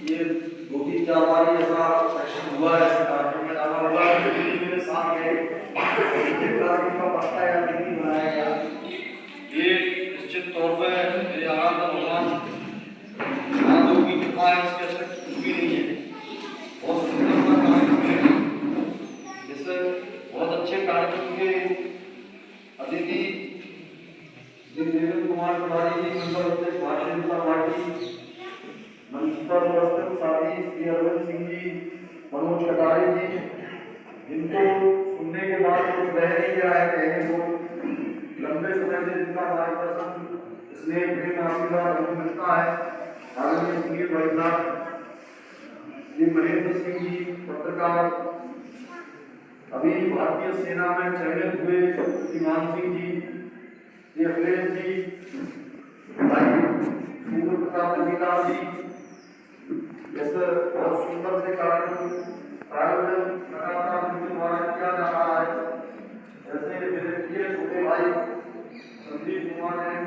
ये 2-3-4 बार ऐसा सेक्शन हुआ है, ऐसे कार्यक्रम में डाला हुआ है, मेरे साथ गए कार्यक्रम का पत्ता या नीति बनाया गया। ये निश्चित तौर पर मेरे आराधना भगवान महादेव की कृपा है, इसके अतिरिक्त कुछ भी नहीं है। बहुत सुंदर कार्यक्रम है, जिससे बहुत अच्छे कार्यक्रम के अतिथि श्री देवेंद्र कुमार पठारी जी, member of the Bharatiya Janata party, मंच पर उपस्थित साथी श्री अरविंद सिंह जी, मनोज कटारे जी, जिनको सुनने के बाद कुछ रह नहीं गया है कहने को, लंबे समय से जिनका मार्गदर्शन स्नेह प्रेम आशीर्वाद हमको मिलता है। आदरणीय सुनील भाई साहब, श्री महेंद्र सिंह जी पत्रकार, अभी भारतीय सेना में चयनित हुए श्रीमान सिंह जी, श्री अखिलेश जी, भाई सूर्य प्रताप नंदीलाल जी, जैसे बहुत सुंदर से कार्यक्रम आयोजन लगातार उनके द्वारा किया जा रहा है। जैसे मेरे प्रिय छोटे भाई संदीप कुमार हैं,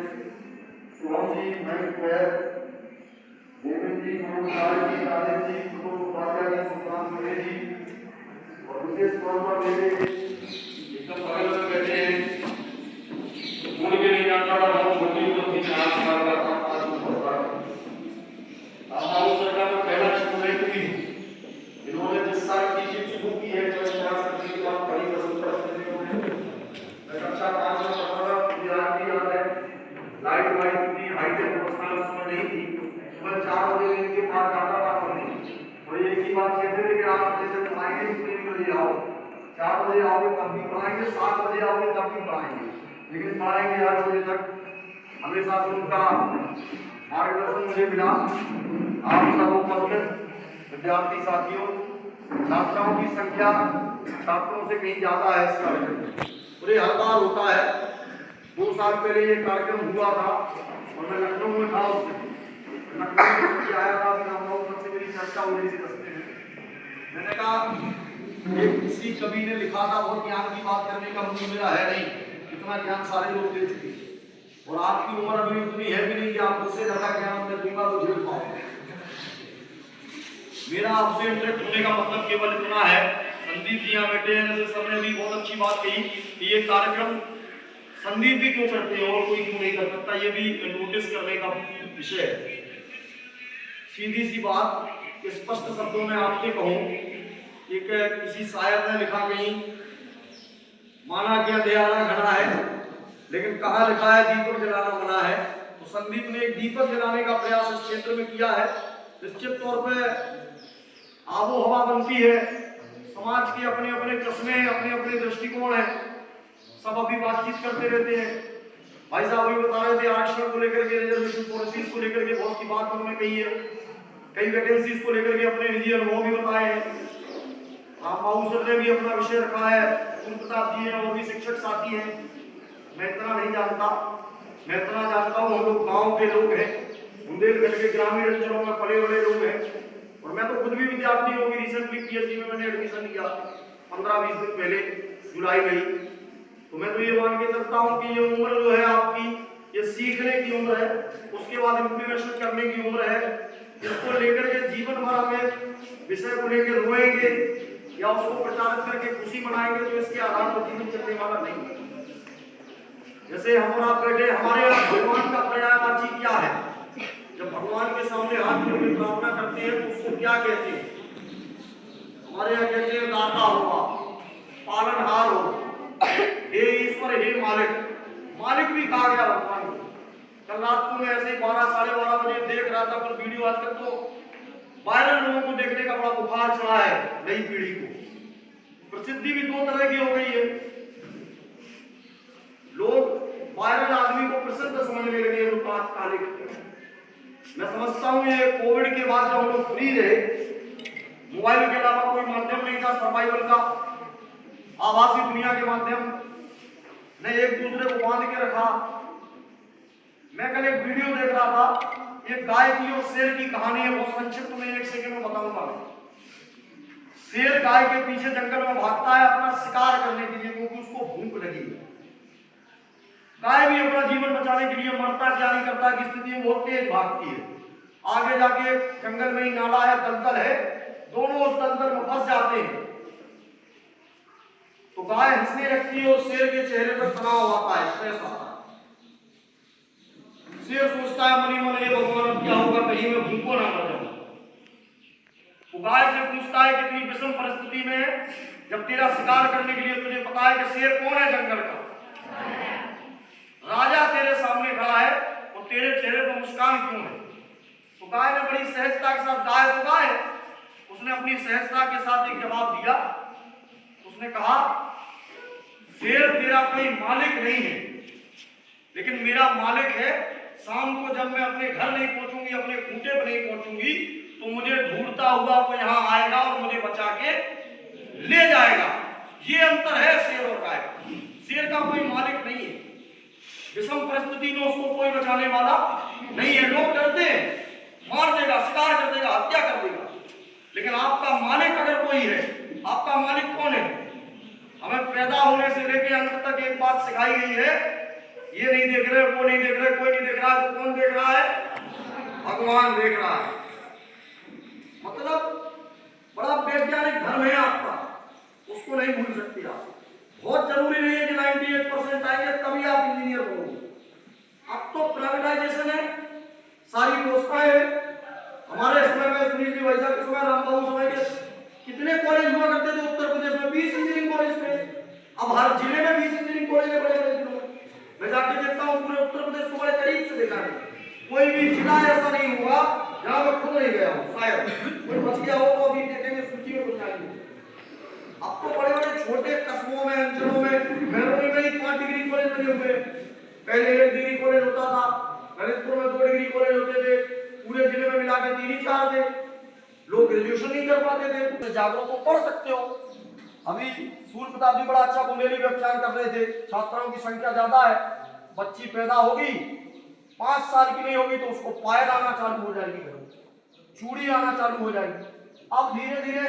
शुभम जी, मयंक पैर, देवेंद्र जी, मनोज कुमार जी, राजेश जी, सुबोध उपाध्याय जी, सुशांत मुरे जी, और विशेष तौर पर मेरे एकदम बगल में बैठे हैं, उड़ के नहीं जाता था, बहुत छोटी तो 3-4 साल का था, आज होता है। आप सरकार में पहला स्टूडेंट भी, इन्होंने जिस साल टीचिंग शुरू की है, जो क्लास करने के बाद बड़ी वसूलता मैं कक्षा 5 में पढ़ता था, मुझे आज भी याद है, लाइट वाइट इतनी हाईटेक व्यवस्था उस समय नहीं थी। सुबह 4 बजे इनके पास जाता था पढ़ने, और एक ही बात कहते थे कि आप जैसे पढ़ाएंगे 3 बजे आओ, 4 बजे आओगे तब भी पढ़ाएंगे, 7 बजे आओगे तब भी पढ़ाएंगे, लेकिन पढ़ाएंगे 8 बजे तक। हमेशा से उनका मार्गदर्शन मुझे मिला। आप सब उपस्थित विद्यार्थी साथियों, छात्राओं की संख्या छात्रों से कहीं ज्यादा है इस कार्यक्रम में, और ये हर बार होता है। 2 साल पहले ये कार्यक्रम हुआ था और मैं लखनऊ में था, उस दिन लखनऊ में आया था, सबसे मेरी चर्चा हो रही थी रस्ते में। मैंने कहा एक किसी कवि ने लिखा था, बहुत ज्ञान की बात करने का मुझे मेरा है नहीं, इतना ज्ञान सारे लोग दे चुके, और आपकी उम्र अभी उतनी है भी नहीं कि आप मुझसे ज्यादा ज्ञान मैं दूंगा तो झेल पाऊंगा। मेरा आपसे इंटरेक्ट होने का मतलब केवल इतना है, संदीप जी यहाँ बैठे हैं, जैसे सबने भी बहुत अच्छी बात कही कि ये कार्यक्रम संदीप भी क्यों करते हैं और कोई क्यों नहीं कर सकता, ये भी नोटिस करने का विषय है। सीधी सी बात, स्पष्ट शब्दों में आपसे कहूं, एक किसी शायर ने लिखा कहीं, माना कि अंधेरा घना है लेकिन कहाँ लिखा है दीपक जलाना मना है। तो संदीप ने एक दीपक जलाने का प्रयास इस क्षेत्र में किया है। निश्चित तौर पर आबो हवा बनती है, समाज के अपने अपने चश्मे, अपने अपने दृष्टिकोण हैं, सब अभी बातचीत करते रहते हैं। भाई साहब अभी बता रहे थे आरक्षण को लेकर के, रिजर्वेशन पॉलिसीज को लेकर के बहुत सी बात उन्होंने कही है, कई वैकेंसीज को लेकर के अपने निजी अनुभव भी बताए हैं। राम बाबू सर ने भी अपना विषय रखा है, सूर्य प्रताप जी हैं, और भी शिक्षक साथी हैं। मैं इतना नहीं जानता, मैं इतना जानता हूँ हम लोग गाँव के लोग हैं, बुंदेलखंड के ग्रामीण अंचलों में पले बड़े लोग हैं, और मैं तो खुद भी विद्यार्थी हूँ। रिसेंटली पीएचडी में मैंने एडमिशन लिया 15-20 दिन पहले, जुलाई में ही। तो मैं तो ये मान के चलता हूँ कि ये उम्र जो है आपकी, ये सीखने की उम्र है, उसके बाद इम्प्लीमेंटेशन करने की उम्र है। इसको लेकर के जीवन भर हमें विषय को लेकर रोएंगे या उसको प्रचारित करके खुशी मनाएंगे तो इसके आधार पर जीवन चलने वाला नहीं है। जैसे हम और आप बैठे, हमारे यहाँ भगवान का पर्यायवाची क्या है? जब भगवान के सामने हाथ जोड़ के प्रार्थना करते हैं तो उसको क्या कहते हैं? हमारे यहाँ कहते हैं दाता होगा, पालनहार हो, हे ईश्वर, हे मालिक। मालिक भी कहा गया भगवान को। कल रात को मैं ऐसे 12-12:30 बजे देख रहा था पर वीडियो, आजकल तो वायरल लोगों को देखने का बड़ा बुखार चढ़ा है नई पीढ़ी को। प्रसिद्धि भी 2 तरह की हो गई है, लोग वायरल आदमी को प्रसिद्ध समझने लगे हैं, तात्कालिक। मैं समझता हूँ ये कोविड के बाद जब हम लोग फ्री रहे, मोबाइल के अलावा कोई माध्यम नहीं था सर्वाइवल का, आभासी दुनिया के माध्यम ने एक दूसरे को बांध के रखा। मैं कल एक वीडियो देख रहा था, एक गाय की और शेर की कहानी है, बहुत संक्षिप्त में 1 सेकंड में बताऊंगा। शेर गाय के पीछे जंगल में भागता है अपना शिकार करने के लिए, क्योंकि उसको भूख लगी है। गाय भी अपना जीवन बचाने के लिए मरता क्या नहीं करता की स्थिति में बहुत तेज भागती है। आगे जाके जंगल में ही नाला है, दलदल है, दोनों उस दलदल में फंस जाते हैं। तो गाय हंसने लगती है और शेर के चेहरे पर तनाव आता है, स्ट्रेस आता है। शेर सोचता है मनी मन, ये भगवान अब क्या होगा, कहीं मैं भूखों ना मर जाऊं। वो गाय से पूछता है कि इतनी विषम परिस्थिति में जब तेरा शिकार करने के लिए तुझे पता है कि शेर कौन है जंगल का, राजा तेरे सामने खड़ा है और तेरे चेहरे पर मुस्कान क्यों है? तो गाय ने बड़ी सहजता के साथ, गाय तो गाय, उसने अपनी सहजता के साथ एक जवाब दिया। उसने कहा, शेर तेरा कोई मालिक नहीं है, लेकिन मेरा मालिक है। शाम को जब मैं अपने घर नहीं पहुंचूंगी, अपने खूंटे पर नहीं पहुंचूंगी, तो मुझे ढूंढता हुआ वो यहाँ आएगा और मुझे बचा के ले जाएगा। ये अंतर है शेर और गाय का। शेर का कोई मालिक नहीं है, विषम परिस्थिति में उसको कोई बचाने वाला नहीं है। लोग डरते हैं, मार देगा, शिकार कर देगा, हत्या कर देगा, लेकिन आपका मालिक अगर कोई है, आपका मालिक कौन है? हमें पैदा होने से लेकर अंत तक एक बात सिखाई गई है, ये नहीं देख रहे, वो नहीं देख रहे, कोई नहीं देख रहा है, तो कौन देख रहा है? भगवान देख रहा है। मतलब बड़ा वैज्ञानिक धर्म है आपका, उसको नहीं भूल सकते आप। बहुत जरूरी नहीं है कि 98% आएंगे तभी आप इंजीनियर बनोगे। अब तो प्राइवेटाइजेशन है, सारी व्यवस्थाएं है। हमारे समय में, सुनील जी वैसा के समय, रामबाबू समय के कितने कॉलेज हुआ करते थे उत्तर प्रदेश में? 20 इंजीनियरिंग कॉलेज थे। अब हर जिले में 20 इंजीनियरिंग कॉलेज है, बड़े बड़े जिलों में। मैं जाके देखता हूँ पूरे उत्तर प्रदेश को बड़े करीब से देखा है। कोई भी जिला ऐसा नहीं हुआ जहां मैं खुद नहीं गया हूँ, शायद कोई बच गया हो तो अभी देखेंगे, सूची में कुछ आएंगे। अब तो बड़े बड़े छोटे कस्बों में, अंचलों में, मेहरौनी में ही 5 डिग्री कॉलेज बने हुए। पहले 1 डिग्री कॉलेज होता था, ललितपुर में 2 डिग्री कॉलेज होते थे, पूरे जिले में मिला के 3 ही 4 थे। लोग ग्रेजुएशन नहीं कर पाते थे। तो जागरूक को पढ़ सकते हो। अभी सूर्य प्रताप जी बड़ा अच्छा बुंदेली व्याख्यान कर रहे थे। छात्राओं की संख्या ज्यादा है, बच्ची पैदा होगी, 5 साल की नहीं होगी तो उसको पायल आना चालू हो जाएगी, चूड़ी आना चालू हो जाएगी। अब धीरे धीरे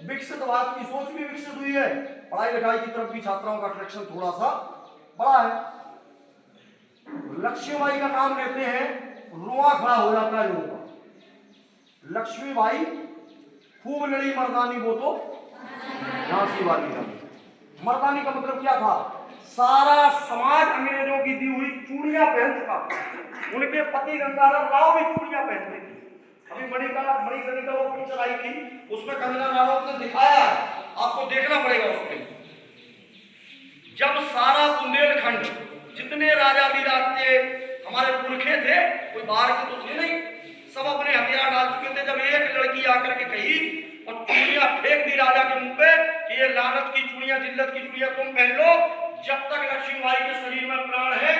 विकसित भारत की सोच भी विकसित हुई है, पढ़ाई लिखाई की तरफ भी छात्राओं का अट्रैक्शन थोड़ा सा बड़ा है। लक्ष्मीबाई का नाम लेते हैं, रुआ खड़ा हो जाता है लोगों का। लक्ष्मीबाई खूब लड़ी मर्दानी, वो तो झांसी वाली था। मर्दानी का मतलब क्या था? सारा समाज अंग्रेजों की दी हुई चूड़ियां पहन चुका। उनके पति गंगाधर राव भी चूड़ियां पहनते थे। अभी मणिकर्णिका वो पिक्चर आई थी, उसमें कंगना रनौत ने दिखाया, आपको देखना पड़ेगा उसमें। जब सारा बुंदेलखंड, जितने राजा विराट थे, हमारे पुरखे थे, कोई बाहर के तो थे नहीं, सब अपने हथियार डाल चुके थे। जब एक लड़की आकर के कही और चूड़ियां फेंक दी राजा के मुंह पे कि ये लानत की चूड़ियां, जिल्लत की चूड़ियां तुम पहन लो, जब तक लक्ष्मीबाई के शरीर में प्राण है,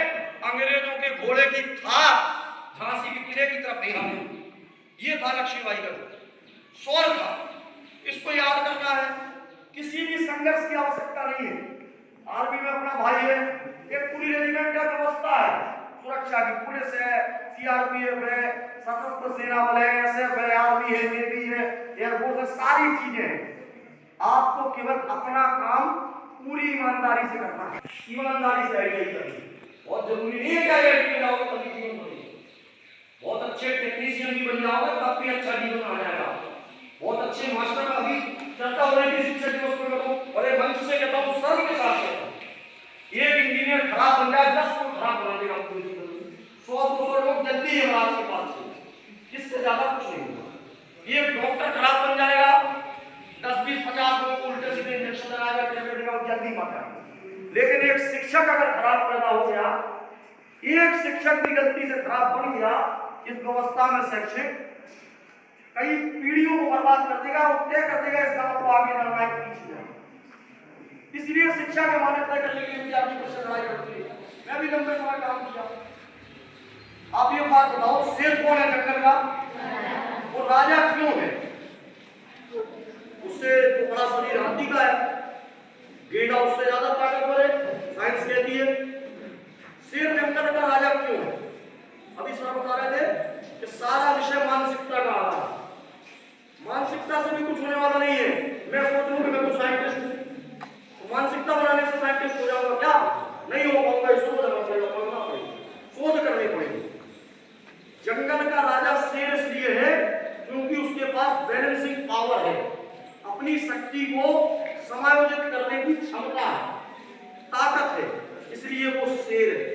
अंग्रेजों के घोड़े की थाप झांसी के किले की तरफ नहीं आती। ये था लक्ष्मीबाई का स्वर था। इसको याद करना है। किसी भी संघर्ष की आवश्यकता नहीं है। आर्मी में अपना भाई है, एक पूरी रेजिमेंट का व्यवस्था है, सुरक्षा की, पुलिस है, सीआरपीएफ है, सशस्त्र सेना बल है, एसएफ है, आर्मी है, नेवी है, एयरफोर्स है, सारी चीजें हैं। आपको केवल अपना काम पूरी ईमानदारी से करना है। ईमानदारी से आईआईटी करनी बहुत जरूरी नहीं है कि आईआईटी में जाओगे तभी जीवन बनेगा। बहुत अच्छे टेक्नीशियन भी बन जाओगे तब भी अच्छा जीवन आ जाएगा। बहुत अच्छे मास्टर, अभी चर्चा हो रही थी शिक्षक दिवस में, बड़े मंच से कहता हूँ, सर्व के साथ कहता हूँ, एक इंजीनियर खराब बन जाए 10 को खराब बना देगा पूरे जीवन में। 100-200 लोग जल्दी है महाराज के पास से, इससे ज्यादा कुछ नहीं होगा। एक डॉक्टर खराब बन जाएगा, 10-20-50 लोगों को उल्टे सीधे इंजेक्शन लगाएगा, टैबलेट देगा, जल्दी मर जाएगा। लेकिन एक शिक्षक अगर खराब पैदा हो गया, एक शिक्षक भी गलती से खराब बन गया, इस व्यवस्था में शैक्षिक कई पीढ़ियों को बर्बाद कर देगा और तय कर देगा इस गांव को आगे बढ़ना है पीछे जाना। इसलिए शिक्षा के मानक तय करने के लिए विद्यार्थी परिषद लड़ाई करती है। मैं भी लंबे समय काम किया। आप ये बात बताओ, शेर कौन है जंगल का? वो राजा क्यों है? उससे तो बड़ा शरीर हाथी का है, गेंडा उससे ज्यादा ताकतवर है, साइंस कहती है। शेर जंगल का राजा क्यों है? अभी सर बता रहे थे कि सारा विषय मानसिकता का आ रहा है। मानसिकता से भी कुछ होने वाला नहीं है। मैं सोच लूं कि मैं तो साइंटिस्ट हूं, तो मानसिकता बनाने से साइंटिस्ट हो जाऊंगा क्या? नहीं हो पाऊंगा। शोध करना पड़ेगा, पढ़ना पड़ेगा, शोध करनी पड़ेगी। जंगल का राजा शेर इसलिए अपनी शक्ति को समायोजित करने की क्षमता है, ताकत है, इसलिए वो शेर है।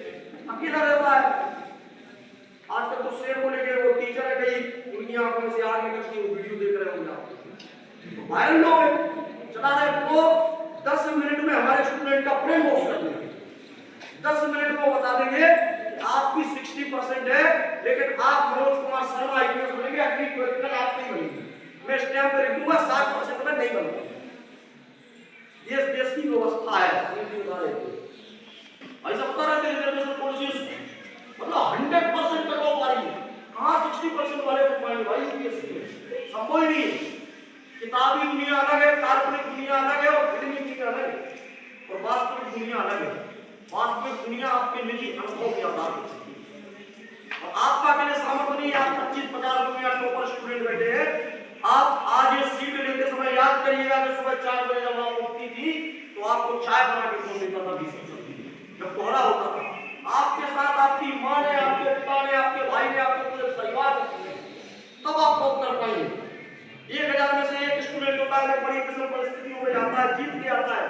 अकेला रहता है। आजकल तो शेर को लेके वो टीचर है कहीं उनकी आंखों में से आग निकलती है, वो वीडियो देख रहे होंगे आप, तो वायरल लोग चला रहे। तो 10 मिनट में हमारे स्टूडेंट का ब्रेन वॉश कर देंगे। 10 मिनट में बता देंगे आपकी 60% है, लेकिन आप मनोज कुमार शर्मा आईपीएस बनेंगे, अगली परीक्षा आप नहीं बनेंगे। मैं स्टैम्प पर लिख दूंगा 60% में नहीं बनूंगा। ये देश की व्यवस्था है। ऐसा बता रहे थे रिजर्वेशन पॉलिसी मतलब 100% कट ऑफ आ रही है। कहां 60% वाले को पाएंगे भाई? यूपीएससी संभव ही नहीं है। किताबी दुनिया अलग है, काल्पनिक दुनिया अलग है और फिल्मी दुनिया अलग है, और वास्तविक दुनिया अलग है। वास्तविक दुनिया आपके निजी अनुभव के आधार पर है और आपका के लिए सामर्थ्य नहीं। आप 25-50 रुपया के ऊपर स्टूडेंट बैठे हैं। आप आज ये सीट लेते समय याद करिएगा कि सुबह 4 बजे जब आप उठती थी तो आपको चाय बना के दो देता था 20 जब कोहरा होता था। आपके साथ आपकी माँ ने, आपके पिता ने, आपके भाई ने, आपके पूरे परिवार ने, तब आप बहुत कर पाएंगे। 1000 में से एक स्टूडेंट होता है, बड़ी किस्म परिस्थितियों में जाता है, जीत के आता है,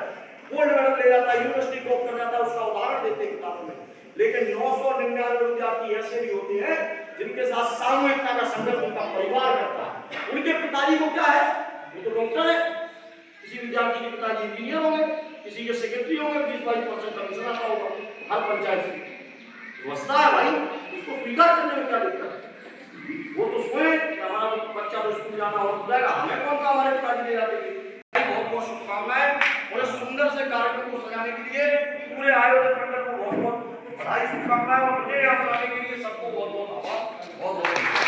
गोल्ड मेडल ले जाता है, यूनिवर्सिटी टॉप कर जाता है, उसका उदाहरण देते हैं किताबों में। लेकिन 999 विद्यार्थी ऐसे भी होते हैं जिनके साथ सामूहिकता का संघर्ष उनका परिवार करता है। उनके पिताजी को क्या है, वो तो डॉक्टर है, किसी विद्यार्थी के पिताजी इंजीनियर होंगे, किसी के सेक्रेटरी होंगे, 20-22% कमीशन आता होगा हर पंचायत से। व्यवस्था है भाई, उसको स्वीकार करने में क्या दिक्कत है? वो तो सोए हमारा बच्चा तो स्कूल जाना हो जाएगा, हमें कौन सा हमारे पिताजी ले जाते हैं। बहुत बहुत शुभकामनाएं और सुंदर से कार्यक्रम को सजाने के लिए पूरे आयोजक मंडल को बहुत बहुत बधाई, शुभकामनाएं और मुझे यहाँ बुलाने के लिए सबको बहुत बहुत आभार, बहुत बहुत